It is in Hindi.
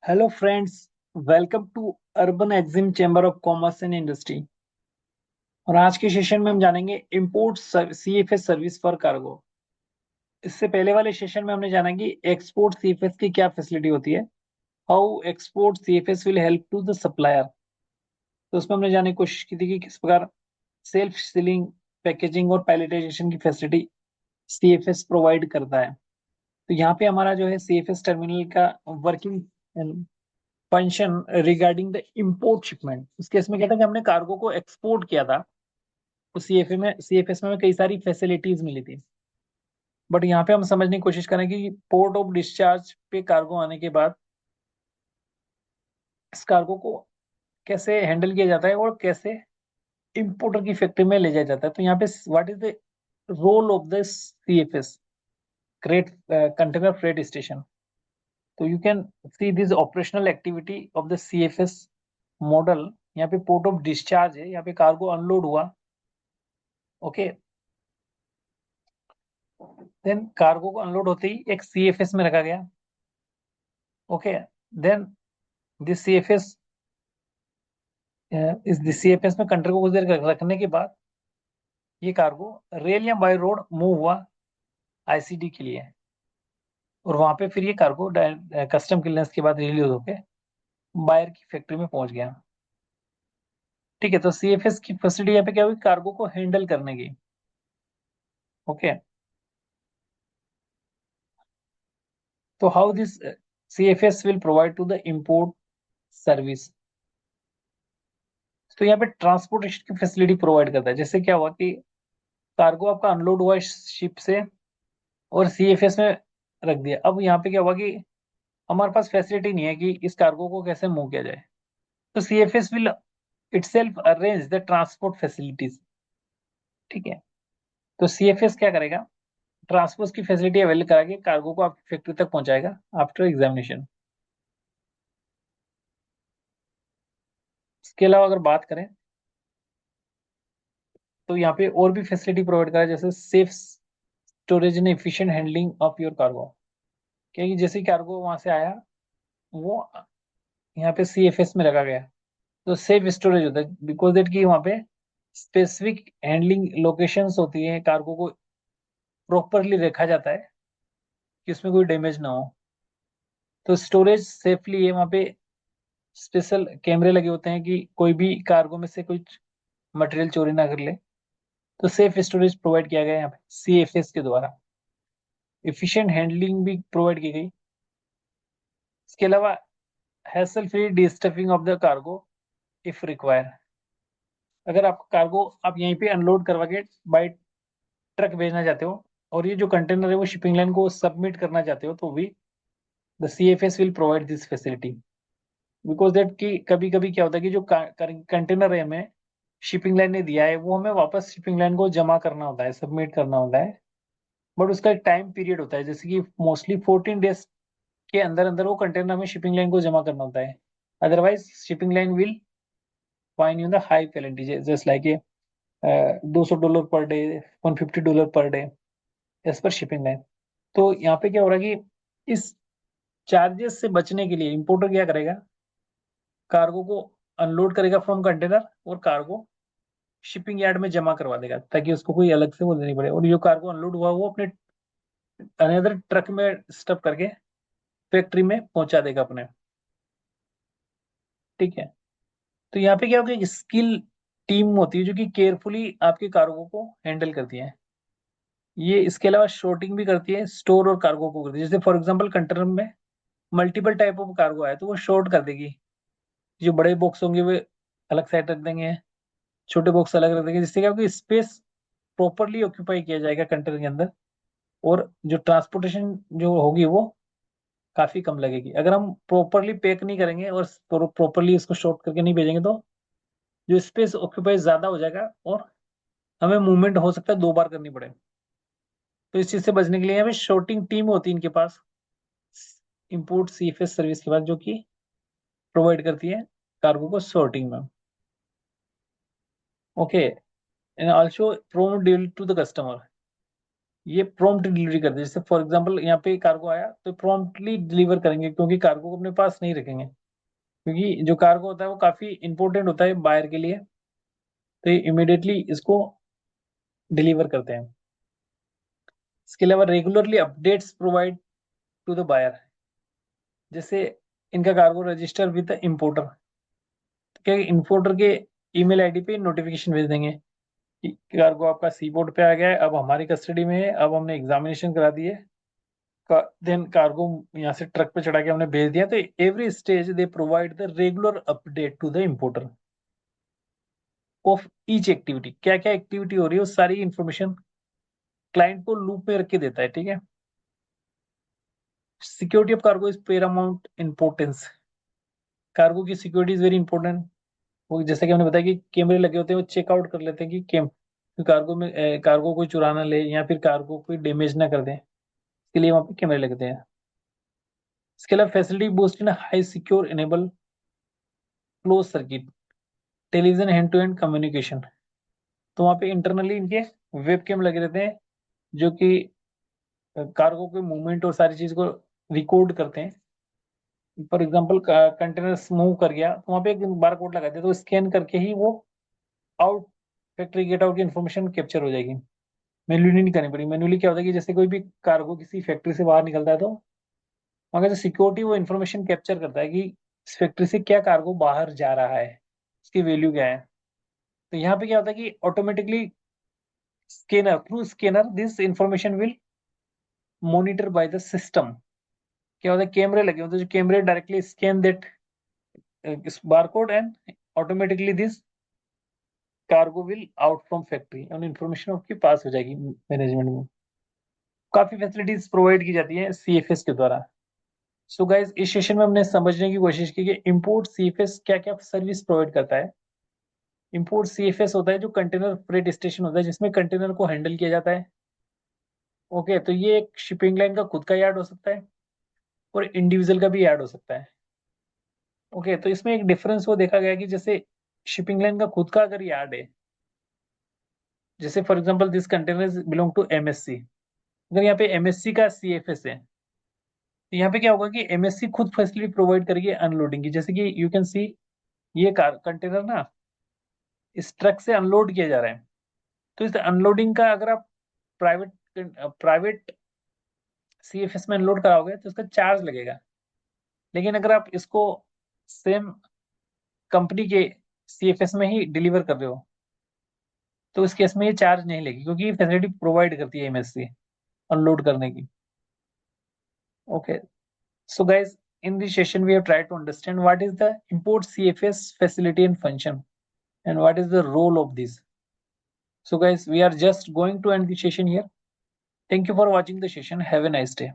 Hello friends, welcome to Urban Exim Chamber of Commerce and Industry. और आज के सेशन में हम जानेंगे import CFS service for cargo. इससे पहले वाले सेशन में हमने जाना कि एक्सपोर्ट सीएफएस की क्या फैसिलिटी होती है, how export CFS will help to the supplier. तो उसमें हमने जानने की कोशिश की थी कि किस प्रकार सेल्फ सीलिंग, पैकेजिंग और पैलेटाइजेशन की फैसिलिटी सीएफएस प्रोवाइड करता है। तो यहाँ पे हमारा जो है सीएफएस टर्मिनल का working function regarding the import shipment. उस केस में क्या था कि हमने कार्गो को एक्सपोर्ट किया था, उस सीएफएस में कई सारी फैसिलिटीज मिली थी। बट यहाँ पे हम समझने की कोशिश करें कि पोर्ट ऑफ डिस्चार्ज पे कार्गो आने के बाद इस कार्गो को कैसे हैंडल किया जाता है और कैसे इंपोर्टर की फैक्ट्री में ले जाया जाता है। तो यहाँ पे what is the role of the CFS, crate container freight station. तो you can see this operational activity of the CFS model. यहाँ पे पोर्ट ऑफ डिस्चार्ज है, यहाँ पे कार्गो अनलोड हुआ। ओके, देन कार्गो को अनलोड होते ही एक सीएफएस में रखा गया। ओके, देन दिस सीएफएस इस सीएफएस में कंटेनर को कुछ देर रखने के बाद ये कार्गो रेल या बाय रोड मूव हुआ आईसीडी के लिए। और वहां पे फिर ये कार्गो कस्टम क्लियरेंस के बाद रिलीज होके बायर की फैक्ट्री में पहुंच गया। ठीक है, तो सीएफएस की फैसिलिटी यहाँ पे क्या हुई, कार्गो को हैंडल करने की। ओके, तो how this CFS will provide to the import service. तो यहाँ पे ट्रांसपोर्टेशन की फैसिलिटी प्रोवाइड करता है। जैसे क्या हुआ कि कार्गो आपका अनलोड हुआ शिप से और सीएफएस में रख दिया। अब यहाँ पे क्या हुआ कि हमारे पास फैसिलिटी नहीं है कि इस कार्गो को कैसे मूव किया जाए। तो CFS will itself arrange the transport facilities. ठीक है, तो सीएफएस क्या करेगा, ट्रांसपोर्ट की फैसिलिटी अवेलेबल करा के कार्गो को आपकी फैक्ट्री तक पहुंचाएगा आफ्टर एग्जामिनेशन। इसके अलावा अगर बात करें तो यहाँ पे और भी फैसिलिटी प्रोवाइड करा है, जैसे safe storage and efficient handling of your cargo. क्योंकि जैसे ही कार्गो वहां से आया वो यहाँ पे सीएफएस में रखा गया, तो सेफ स्टोरेज होता है, बिकॉज दैट की वहाँ पे स्पेसिफिक हैंडलिंग लोकेशंस होती है, कार्गो को प्रॉपरली रखा जाता है कि उसमें कोई डैमेज ना हो। तो स्टोरेज सेफली है, वहाँ पे स्पेशल कैमरे लगे होते हैं कि कोई भी कार्गो में से कुछ मटेरियल चोरी ना कर ले। तो सेफ स्टोरेज प्रोवाइड किया गया है यहाँ पे सीएफएस के द्वारा। एफिशिएंट हैंडलिंग भी प्रोवाइड की गई। इसके अलावा hassle free destuffing of the cargo if require. अगर आप कार्गो आप यहीं पे अनलोड करवा के बाई ट्रक भेजना चाहते हो और ये जो कंटेनर है वो शिपिंग लाइन को सबमिट करना चाहते हो, तो भी the CFS will provide this facility. Because that कि कभी कभी क्या होता है कि जो कंटेनर है हमें शिपिंग लाइन ने दिया है वो हमें वापस शिपिंग लाइन को जमा करना होता है, सबमिट करना होता है। बट उसका एक टाइम पीरियड होता है, जैसे कि मोस्टली 14 डेज के अंदर अंदर वो कंटेनर हमें शिपिंग लाइन को जमा करना होता है। Otherwise shipping line will fine you the high penalty, just like $200 per day, $150 per day as per shipping line. तो यहाँ पे क्या हो रहा है कि इस चार्जेस से बचने के लिए इंपोर्टर क्या करेगा, कार्गो को अनलोड करेगा फ्रॉम कंटेनर और कार्गो शिपिंग यार्ड में जमा करवा देगा, ताकि उसको कोई अलग से वो देनी पड़े। और जो कार्गो अनलोड हुआ वो अपने अनदर ट्रक में स्टफ करके फैक्ट्री में पहुंचा देगा अपने। ठीक है, तो यहाँ पे क्या होगा, स्किल टीम होती है जो कि केयरफुली आपके कार्गो को हैंडल करती है। ये इसके अलावा शॉर्टिंग भी करती है, स्टोर और कार्गो को करती है। जैसे फॉर एग्जांपल कंटेनर में मल्टीपल टाइप ऑफ कार्गो है तो वो शॉर्ट कर देगी। जो बड़े बॉक्स होंगे वो अलग साइड रख देंगे, छोटे बॉक्स अलग रख देंगे, जिससे क्या होगा, स्पेस प्रॉपरली ऑक्यूपाई किया जाएगा कंटेनर के अंदर। और जो ट्रांसपोर्टेशन जो होगी वो काफी कम लगेगी। अगर हम प्रॉपरली पैक नहीं करेंगे और प्रॉपरली इसको शॉर्ट करके नहीं भेजेंगे तो जो स्पेस ऑक्यूपाई ज्यादा हो जाएगा और हमें मूवमेंट हो सकता है 2 बार करनी पड़े। तो इस चीज से बचने के लिए हमें शॉर्टिंग टीम होती है इनके पास, इंपोर्ट सीएफएस सर्विस के बाद, जो कि प्रोवाइड करती है कार्गो को सॉर्टिंग में। Okay, and also promote deal to the customer. ये प्रॉम्प्ट डिलीवरी करते हैं। जैसे फॉर एग्जांपल यहाँ पे कार्गो आया तो प्रॉम्प्टली डिलीवर करेंगे, क्योंकि कार्गो को अपने पास नहीं रखेंगे, क्योंकि जो कार्गो होता है वो काफी इंपॉर्टेंट होता है बायर के लिए, तो ये इमिडिएटली इसको डिलीवर करते हैं। इसके अलावा regularly updates provide to the buyer. जैसे इनका cargo register with the importer, क्या इम्पोर्टर के ईमेल आईडी पे नोटिफिकेशन भेज देंगे कि कार्गो आपका सी पोर्ट पे आ गया है, अब हमारी कस्टडी में है, अब हमने एग्जामिनेशन करा दी है, देन कार्गो यहाँ से ट्रक पे चढ़ा के हमने भेज दिया। तो every stage they provide the regular update to the importer of each activity. क्या क्या एक्टिविटी हो रही है उस सारी इंफॉर्मेशन क्लाइंट को लूप में रख के देता है, ठीक है। Security of cargo is paramount importance. Cargo की सिक्योरिटी इज वेरी इंपॉर्टेंट। वो जैसे कि हमने बताया कि कैमरे लगे होते हैं, वो चेकआउट कर लेते हैं कि कार्गो में कार्गो कोई चुरा ना ले या फिर कार्गो कोई डैमेज ना कर दे, इसके लिए वहां पे कैमरे लगते हैं। इसके अलावा facility boost in high secure enable close circuit television hand to hand communication. तो वहाँ पे इंटरनली इनके वेब कैम लगे रहते हैं, जो कि कार्गो के मूवमेंट और सारी चीज को रिकॉर्ड करते हैं। फॉर एग्जांपल कंटेनर मूव कर गया तो वहाँ पे एक बार कोड लगा दिया, तो स्कैन करके ही वो आउट फैक्ट्री गेट आउट की इन्फॉर्मेशन कैप्चर हो जाएगी। मैन्युअली नहीं करनी पड़ी। मैन्युअली क्या होता है कि जैसे कोई भी कार्गो किसी फैक्ट्री से बाहर निकलता है तो वहाँ का जो सिक्योरिटी वो इन्फॉर्मेशन कैप्चर करता है कि इस फैक्ट्री से क्या कार्गो बाहर जा रहा है, उसकी वैल्यू क्या है। तो यहाँ पे क्या होता है कि automatically scanner through scanner this information will monitor by the system. क्या होता है, कैमरे लगे होते हैं, जो कैमरे directly scan that barcode and automatically this cargo will out from factory और इन्फॉर्मेशन आपके पास हो जाएगी मैनेजमेंट में। काफी फैसिलिटीज प्रोवाइड की जाती है सीएफएस के द्वारा। सो गाइज इस सेशन में हमने समझने की कोशिश की कि इंपोर्ट सीएफएस क्या क्या सर्विस प्रोवाइड करता है। इंपोर्ट सीएफएस होता है जो कंटेनर फ्रेट स्टेशन होता है, जिसमें कंटेनर को हैंडल किया जाता है। ओके, तो ये एक शिपिंग लाइन का खुद का यार्ड हो सकता है और इंडिविजुअल का भी यार्ड हो सकता है। ओके, तो इसमें एक डिफरेंस वो देखा गया कि जैसे शिपिंग लाइन का खुद का अगर यार्ड है, जैसे for example this container belong to MSC, अगर यहाँ पे एमएससी का सीएफएस है तो यहाँ पे क्या होगा कि एमएससी खुद फैसिलिटी प्रोवाइड करेगी अनलोडिंग की। जैसे कि यू कैन सी ये कार कंटेनर ना इस ट्रक से अनलोड किया जा रहा है, तो इस अनलोडिंग का अगर आप प्राइवेट प्राइवेट सीएफएस में अनलोड कराओगे तो उसका चार्ज लगेगा। लेकिन अगर आप इसको सेम कंपनी के सीएफएस में ही डिलीवर कर रहे हो तो इस केस में ये चार्ज नहीं लगेगी, क्योंकि ये फैसिलिटी प्रोवाइड करती है एमएससी अनलोड करने की। Okay, so guys, in this session we have tried to understand what is the import CFS facility and function and what is the role of this. So guys, we are just going to end the session here. Thank you for watching the session. Have a nice day.